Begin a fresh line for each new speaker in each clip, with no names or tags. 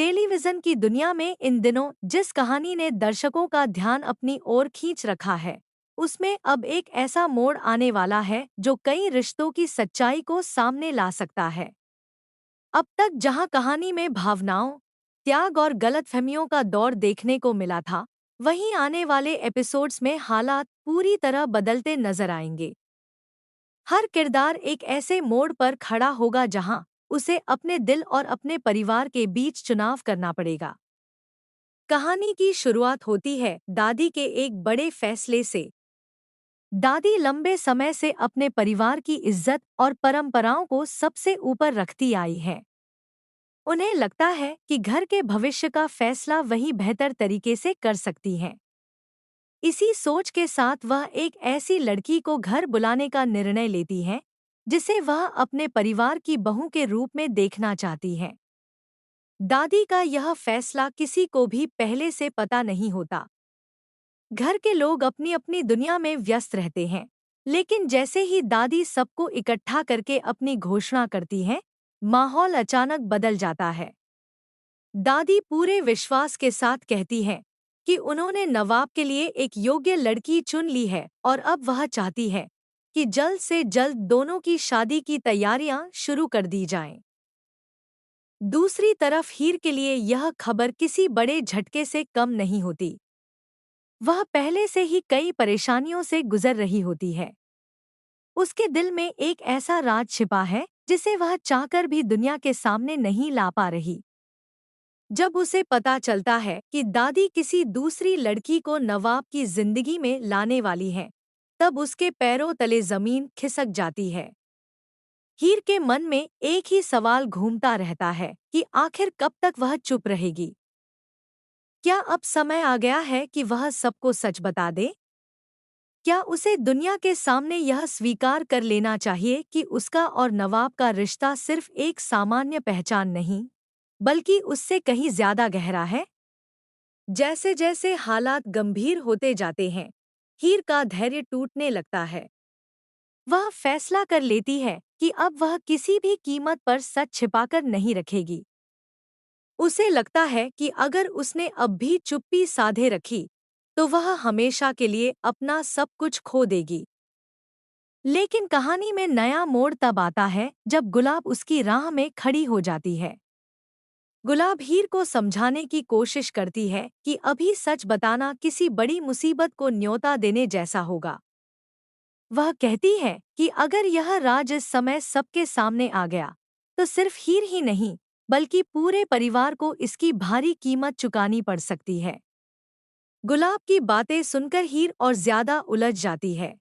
Television की दुनिया में इन दिनों जिस कहानी ने दर्शकों का ध्यान अपनी ओर खींच रखा है, उसमें अब एक ऐसा मोड़ आने वाला है जो कई रिश्तों की सच्चाई को सामने ला सकता है। अब तक जहां कहानी में भावनाओं, त्याग और गलतफहमियों का दौर देखने को मिला था, वहीं आने वाले एपिसोड्स में हालात पूरी तरह बदलते नजर आएंगे। हर किरदार एक ऐसे मोड़ पर खड़ा होगा जहां उसे अपने दिल और अपने परिवार के बीच चुनाव करना पड़ेगा। कहानी की शुरुआत होती है दादी के एक बड़े फैसले से। दादी लंबे समय से अपने परिवार की इज्जत और परंपराओं को सबसे ऊपर रखती आई है। उन्हें लगता है कि घर के भविष्य का फैसला वही बेहतर तरीके से कर सकती हैं। इसी सोच के साथ वह एक ऐसी लड़की को घर बुलाने का निर्णय लेती है जिसे वह अपने परिवार की बहू के रूप में देखना चाहती है। दादी का यह फैसला किसी को भी पहले से पता नहीं होता। घर के लोग अपनी अपनी दुनिया में व्यस्त रहते हैं, लेकिन जैसे ही दादी सबको इकट्ठा करके अपनी घोषणा करती है, माहौल अचानक बदल जाता है। दादी पूरे विश्वास के साथ कहती है कि उन्होंने नवाब के लिए एक योग्य लड़की चुन ली है और अब वह चाहती है कि जल्द से जल्द दोनों की शादी की तैयारियां शुरू कर दी जाएं। दूसरी तरफ हीर के लिए यह खबर किसी बड़े झटके से कम नहीं होती। वह पहले से ही कई परेशानियों से गुजर रही होती है। उसके दिल में एक ऐसा राज छिपा है जिसे वह चाहकर भी दुनिया के सामने नहीं ला पा रही। जब उसे पता चलता है कि दादी किसी दूसरी लड़की को नवाब की जिंदगी में लाने वाली है, तब उसके पैरों तले जमीन खिसक जाती है। हीर के मन में एक ही सवाल घूमता रहता है कि आखिर कब तक वह चुप रहेगी। क्या अब समय आ गया है कि वह सबको सच बता दे? क्या उसे दुनिया के सामने यह स्वीकार कर लेना चाहिए कि उसका और नवाब का रिश्ता सिर्फ एक सामान्य पहचान नहीं, बल्कि उससे कहीं ज्यादा गहरा है? जैसे जैसे हालात गंभीर होते जाते हैं, हीर का धैर्य टूटने लगता है। वह फैसला कर लेती है कि अब वह किसी भी कीमत पर सच छिपाकर नहीं रखेगी। उसे लगता है कि अगर उसने अब भी चुप्पी साधे रखी, तो वह हमेशा के लिए अपना सब कुछ खो देगी। लेकिन कहानी में नया मोड़ तब आता है जब गुलाब उसकी राह में खड़ी हो जाती है। गुलाब हीर को समझाने की कोशिश करती है कि अभी सच बताना किसी बड़ी मुसीबत को न्योता देने जैसा होगा। वह कहती है कि अगर यह राज इस समय सबके सामने आ गया, तो सिर्फ हीर ही नहीं, बल्कि पूरे परिवार को इसकी भारी कीमत चुकानी पड़ सकती है। गुलाब की बातें सुनकर हीर और ज्यादा उलझ जाती है।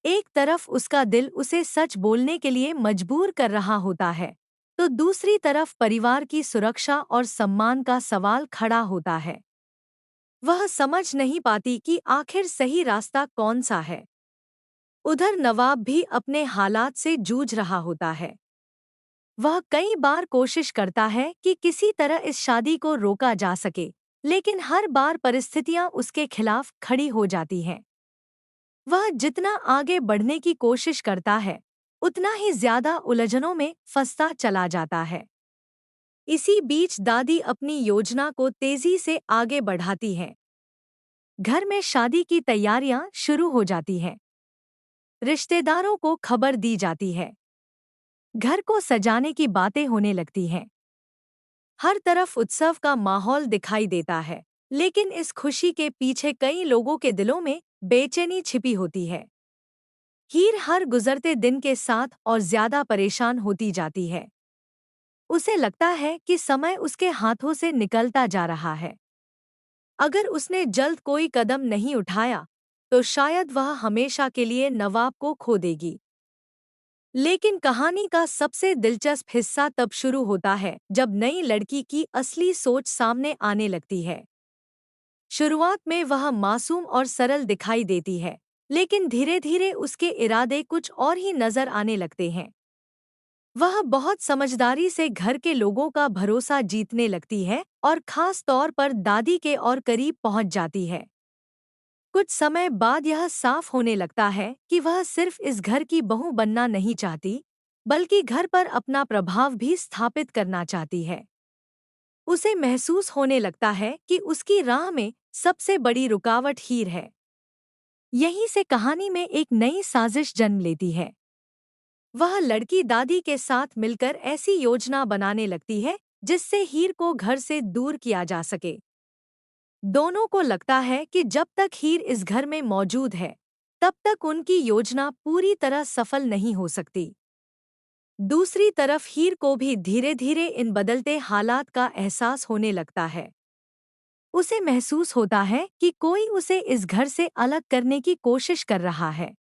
एक तरफ उसका दिल उसे सच बोलने के लिए मजबूर कर रहा होता है, तो दूसरी तरफ परिवार की सुरक्षा और सम्मान का सवाल खड़ा होता है। वह समझ नहीं पाती कि आखिर सही रास्ता कौन सा है। उधर नवाब भी अपने हालात से जूझ रहा होता है। वह कई बार कोशिश करता है कि किसी तरह इस शादी को रोका जा सके, लेकिन हर बार परिस्थितियां उसके खिलाफ खड़ी हो जाती हैं। वह जितना आगे बढ़ने की कोशिश करता है, उतना ही ज्यादा उलझनों में फंसता चला जाता है। इसी बीच दादी अपनी योजना को तेजी से आगे बढ़ाती है। घर में शादी की तैयारियां शुरू हो जाती हैं। रिश्तेदारों को खबर दी जाती है। घर को सजाने की बातें होने लगती हैं। हर तरफ उत्सव का माहौल दिखाई देता है, लेकिन इस खुशी के पीछे कई लोगों के दिलों में बेचैनी छिपी होती है। हीर हर गुजरते दिन के साथ और ज्यादा परेशान होती जाती है। उसे लगता है कि समय उसके हाथों से निकलता जा रहा है। अगर उसने जल्द कोई कदम नहीं उठाया, तो शायद वह हमेशा के लिए नवाब को खो देगी। लेकिन कहानी का सबसे दिलचस्प हिस्सा तब शुरू होता है जब नई लड़की की असली सोच सामने आने लगती है। शुरुआत में वह मासूम और सरल दिखाई देती है, लेकिन धीरे धीरे उसके इरादे कुछ और ही नजर आने लगते हैं। वह बहुत समझदारी से घर के लोगों का भरोसा जीतने लगती है और खास तौर पर दादी के और करीब पहुंच जाती है। कुछ समय बाद यह साफ होने लगता है कि वह सिर्फ इस घर की बहू बनना नहीं चाहती, बल्कि घर पर अपना प्रभाव भी स्थापित करना चाहती है। उसे महसूस होने लगता है कि उसकी राह में सबसे बड़ी रुकावट हीर है। यहीं से कहानी में एक नई साजिश जन्म लेती है। वह लड़की दादी के साथ मिलकर ऐसी योजना बनाने लगती है जिससे हीर को घर से दूर किया जा सके। दोनों को लगता है कि जब तक हीर इस घर में मौजूद है, तब तक उनकी योजना पूरी तरह सफल नहीं हो सकती। दूसरी तरफ हीर को भी धीरे धीरे इन बदलते हालात का एहसास होने लगता है। उसे महसूस होता है कि कोई उसे इस घर से अलग करने की कोशिश कर रहा है,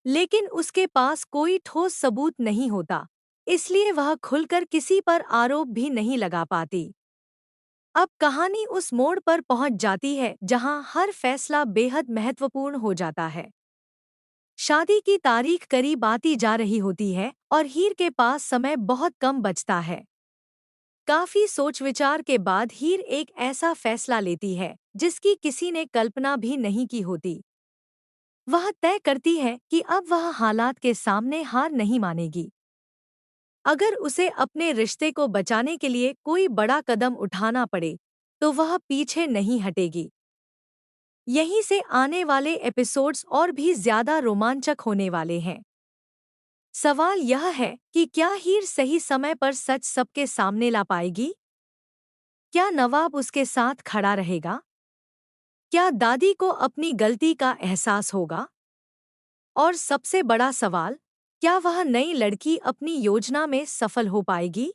लेकिन उसके पास कोई ठोस सबूत नहीं होता, इसलिए वह खुलकर किसी पर आरोप भी नहीं लगा पाती। अब कहानी उस मोड़ पर पहुंच जाती है जहां हर फैसला बेहद महत्वपूर्ण हो जाता है। शादी की तारीख करीब आती जा रही होती है और हीर के पास समय बहुत कम बचता है। काफी सोच विचार के बाद हीर एक ऐसा फैसला लेती है जिसकी किसी ने कल्पना भी नहीं की होती। वह तय करती है कि अब वह हालात के सामने हार नहीं मानेगी। अगर उसे अपने रिश्ते को बचाने के लिए कोई बड़ा कदम उठाना पड़े, तो वह पीछे नहीं हटेगी। यहीं से आने वाले एपिसोड्स और भी ज्यादा रोमांचक होने वाले हैं। सवाल यह है कि क्या हीर सही समय पर सच सबके सामने ला पाएगी? क्या नवाब उसके साथ खड़ा रहेगा? क्या दादी को अपनी गलती का एहसास होगा? और सबसे बड़ा सवाल, क्या वह नई लड़की अपनी योजना में सफल हो पाएगी?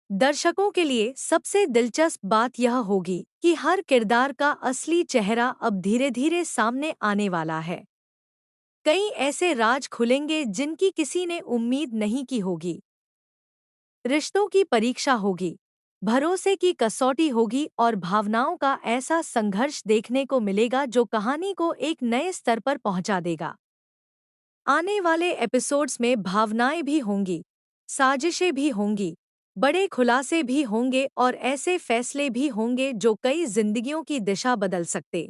दर्शकों के लिए सबसे दिलचस्प बात यह होगी कि हर किरदार का असली चेहरा अब धीरे धीरे सामने आने वाला है। कई ऐसे राज खुलेंगे जिनकी किसी ने उम्मीद नहीं की होगी। रिश्तों की परीक्षा होगी, भरोसे की कसौटी होगी और भावनाओं का ऐसा संघर्ष देखने को मिलेगा जो कहानी को एक नए स्तर पर पहुंचा देगा। आने वाले एपिसोड्स में भावनाएं भी होंगी, साजिशें भी होंगी, बड़े खुलासे भी होंगे और ऐसे फैसले भी होंगे जो कई जिंदगियों की दिशा बदल सकते